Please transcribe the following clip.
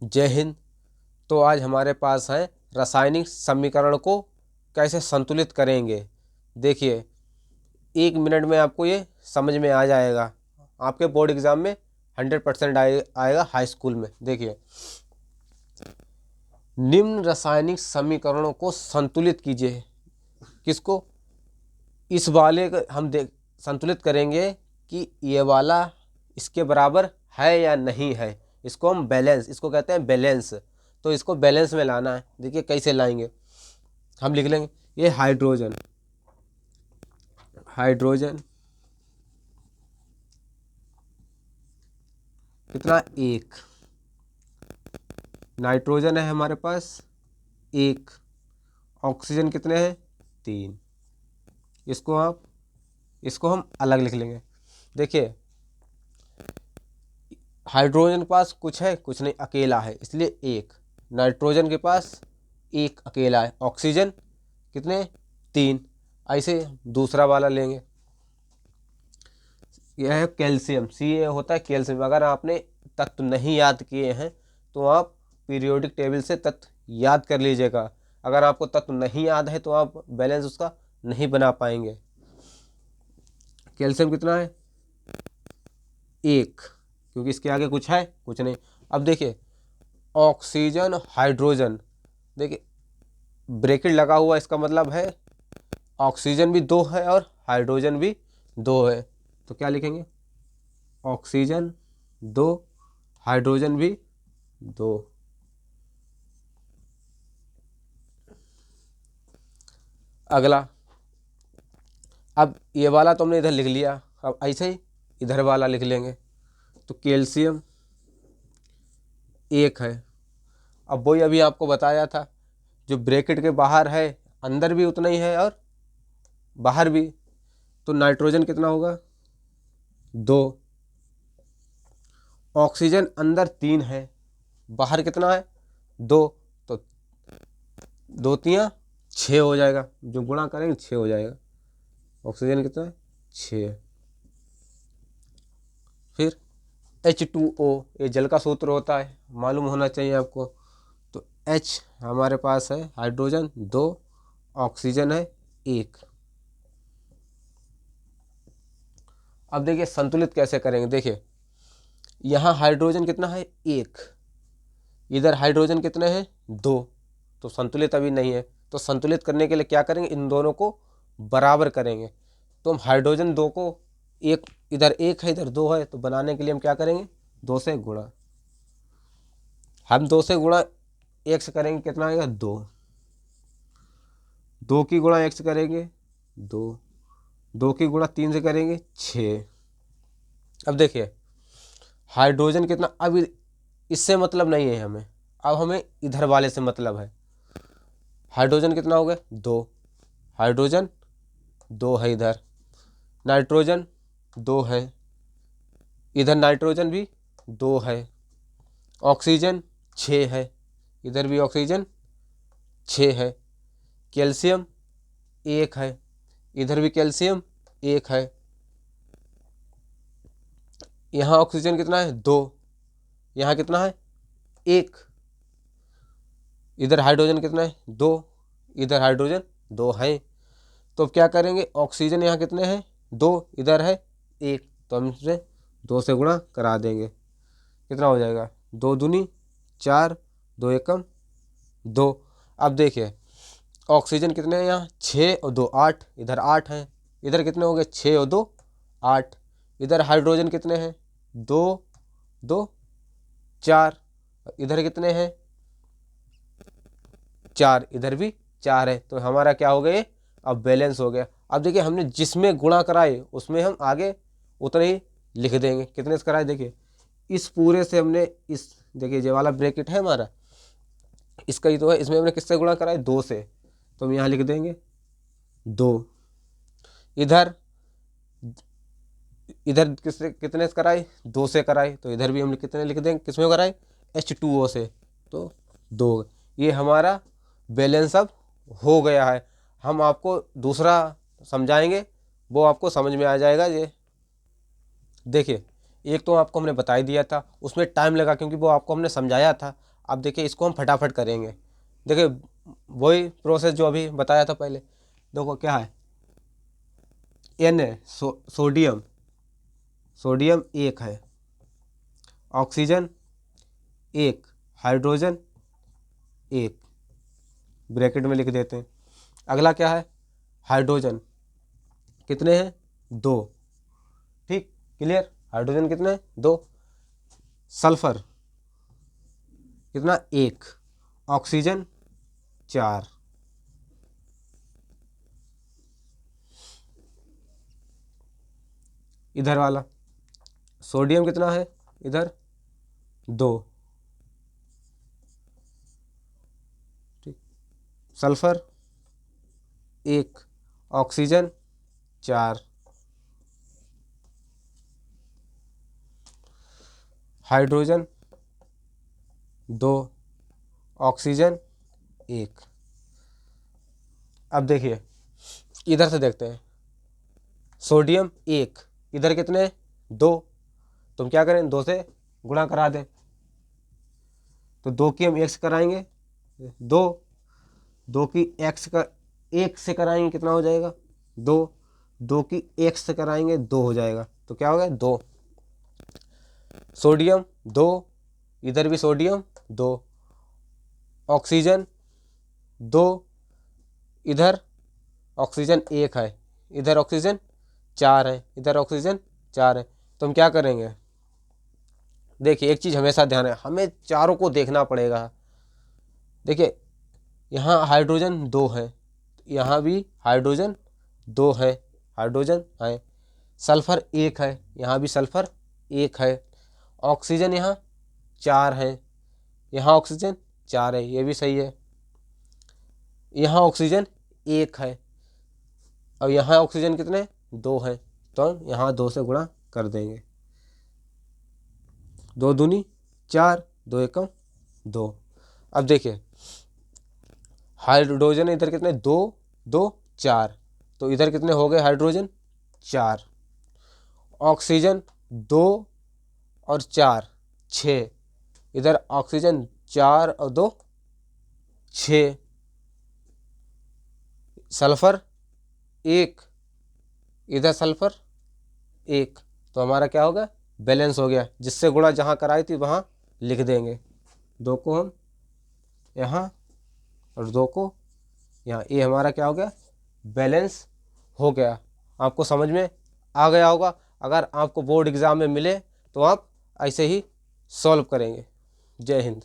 जय हिंद। तो आज हमारे पास है रासायनिक समीकरण को कैसे संतुलित करेंगे। देखिए, 1 मिनट में आपको ये समझ में आ जाएगा। आपके बोर्ड एग्ज़ाम में 100% आएगा हाई स्कूल में। देखिए, निम्न रासायनिक समीकरणों को संतुलित कीजिए। किसको? इस वाले को हम संतुलित करेंगे कि ये वाला इसके बराबर है या नहीं है। इसको हम बैलेंस, इसको कहते हैं बैलेंस। तो इसको बैलेंस में लाना है। देखिए कैसे लाएंगे। हम लिख लेंगे ये हाइड्रोजन, हाइड्रोजन कितना? 1। नाइट्रोजन है हमारे पास 1। ऑक्सीजन कितने हैं? 3। इसको हम अलग लिख लेंगे। देखिए, हाइड्रोजन के पास कुछ है? कुछ नहीं, अकेला है, इसलिए 1। नाइट्रोजन के पास 1 अकेला है। ऑक्सीजन कितने? 3। ऐसे दूसरा वाला लेंगे। यह है कैल्शियम, सी होता है कैल्शियम। अगर आपने तत्व नहीं याद किए हैं तो आप पीरियोडिक टेबल से तत्व याद कर लीजिएगा। अगर आपको तत्व नहीं याद है तो आप बैलेंस उसका नहीं बना पाएंगे। कैल्शियम कितना है? 1, क्योंकि इसके आगे कुछ है? कुछ नहीं। अब देखिए, ऑक्सीजन, हाइड्रोजन, देखिए ब्रैकेट लगा हुआ, इसका मतलब है ऑक्सीजन भी 2 है और हाइड्रोजन भी 2 है। तो क्या लिखेंगे? ऑक्सीजन 2, हाइड्रोजन भी 2। अगला, अब ये वाला तो हमने इधर लिख लिया, अब ऐसे ही इधर वाला लिख लेंगे। तो कैल्शियम 1 है। अब वही अभी आपको बताया था, जो ब्रैकेट के बाहर है अंदर भी उतना ही है और बाहर भी। तो नाइट्रोजन कितना होगा? 2। ऑक्सीजन अंदर 3 है, बाहर कितना है? 2। तो 2 3 6 हो जाएगा। जो गुणा करेंगे 6 हो जाएगा। ऑक्सीजन कितना है? 6। फिर H2O, ये जल का सूत्र होता है, मालूम होना चाहिए आपको। तो H हमारे पास है हाइड्रोजन 2, ऑक्सीजन है 1। अब देखिए संतुलित कैसे करेंगे। देखिए, यहाँ हाइड्रोजन कितना है? 1। इधर हाइड्रोजन कितने हैं? 2। तो संतुलित अभी नहीं है। तो संतुलित करने के लिए क्या करेंगे? इन दोनों को बराबर करेंगे। तो हम हाइड्रोजन 2 को, एक इधर 1 है इधर 2 है, तो बनाने के लिए हम क्या करेंगे? 2 से गुणा। हम 2 से गुणा 1 से करेंगे, कितना आएगा? 2। 2 की गुणा 1 से करेंगे 2। 2 की गुणा 3 से करेंगे 6। अब देखिए, हाइड्रोजन कितना? अब इससे मतलब नहीं है हमें, अब हमें इधर वाले से मतलब है। हाइड्रोजन कितना हो गया? 2। हाइड्रोजन 2 है इधर। नाइट्रोजन 2 है इधर, नाइट्रोजन भी 2 है। ऑक्सीजन 6 है इधर भी, ऑक्सीजन 6 है। कैल्शियम 1 है इधर भी, कैल्शियम 1 है। यहाँ ऑक्सीजन कितना है? 2। यहाँ कितना है? 1। इधर हाइड्रोजन कितना है? 2। इधर हाइड्रोजन 2 है। तो क्या करेंगे? ऑक्सीजन यहाँ कितने हैं? 2, इधर है 1, तो हम इसे 2 से गुणा करा देंगे। कितना हो जाएगा? 2 दूनी 4, 2 एकम 2। अब देखिए, ऑक्सीजन कितने हैं यहाँ? 6 और 2 8, इधर 8 हैं। इधर कितने हो गए? 6 और 2 8। इधर हाइड्रोजन कितने हैं? 2 2 4। इधर कितने हैं? 4, इधर भी 4 है। तो हमारा क्या हो गया? अब बैलेंस हो गया। अब देखिए, हमने जिसमें गुणा कराए उसमें हम आगे उतना ही लिख देंगे। कितने से कराए? देखिए, इस पूरे से हमने, इस देखिए ये वाला ब्रैकेट है हमारा, इसका ही तो है, इसमें हमने किससे गुणा कराए? 2 से। तो हम यहाँ लिख देंगे 2। इधर इधर किससे, कितने से कराए? 2 से कराए, तो इधर भी हम कितने लिख देंगे? किसमें कराए? H2O से। तो 2। ये हमारा बैलेंस अब हो गया है। हम आपको दूसरा समझाएंगे, वो आपको समझ में आ जाएगा। ये देखिए, एक तो आपको हमने बता ही दिया था, उसमें टाइम लगा क्योंकि वो आपको हमने समझाया था। अब देखिए इसको हम फटाफट करेंगे। देखिए वही प्रोसेस जो अभी बताया था पहले। देखो क्या है, एन है, सोडियम, सोडियम 1 है, ऑक्सीजन 1, हाइड्रोजन 1, ब्रैकेट में लिख देते हैं। अगला क्या है, हाइड्रोजन कितने हैं, 2, ठीक, क्लियर। हाइड्रोजन कितने हैं, 2। सल्फर कितना, 1, ऑक्सीजन 4, इधर वाला सोडियम कितना है, इधर 2, ठीक, सल्फर 1, ऑक्सीजन 4, हाइड्रोजन 2, ऑक्सीजन 1। अब देखिए इधर से देखते हैं, सोडियम 1, इधर कितने, 2, तुम क्या करें, 2 से गुणा करा दें। तो 2 की हम 1 से कराएंगे 2, 2 की x का 1 से कराएंगे कितना हो जाएगा, 2, 2 की 1 से कराएंगे 2 हो जाएगा। तो क्या हो गया, 2, सोडियम 2, इधर भी सोडियम 2, ऑक्सीजन 2, इधर ऑक्सीजन 1 है, इधर ऑक्सीजन 4 है, इधर ऑक्सीजन 4 है। तो हम क्या करेंगे, देखिए एक चीज़ हमेशा ध्यान है, हमें चारों को देखना पड़ेगा। देखिए यहाँ हाइड्रोजन 2 है, यहाँ भी हाइड्रोजन 2 है, हाइड्रोजन है, सल्फर 1 है, यहाँ भी सल्फर 1 है, ऑक्सीजन यहाँ 4 है, यहाँ ऑक्सीजन 4 है, ये भी सही है, यहाँ ऑक्सीजन 1 है, और यहाँ ऑक्सीजन कितने, 2 है। तो हम यहाँ 2 से गुणा कर देंगे, 2 दूनी 4, 2 एकम 2। अब देखिए हाइड्रोजन इधर कितने, 2, 2, 4, तो इधर कितने हो गए हाइड्रोजन, 4, ऑक्सीजन 2 और 4, 6, इधर ऑक्सीजन 4 और 2, 6, सल्फर 1, इधर सल्फर 1, तो हमारा क्या होगा, बैलेंस हो गया। जिससे गुणा जहाँ कराई थी वहाँ लिख देंगे, 2 को हम यहाँ और 2 को यहाँ, ये हमारा क्या हो गया, बैलेंस हो गया। आपको समझ में आ गया होगा। अगर आपको बोर्ड एग्ज़ाम में मिले तो आप ऐसे ही सॉल्व करेंगे। जय हिंद।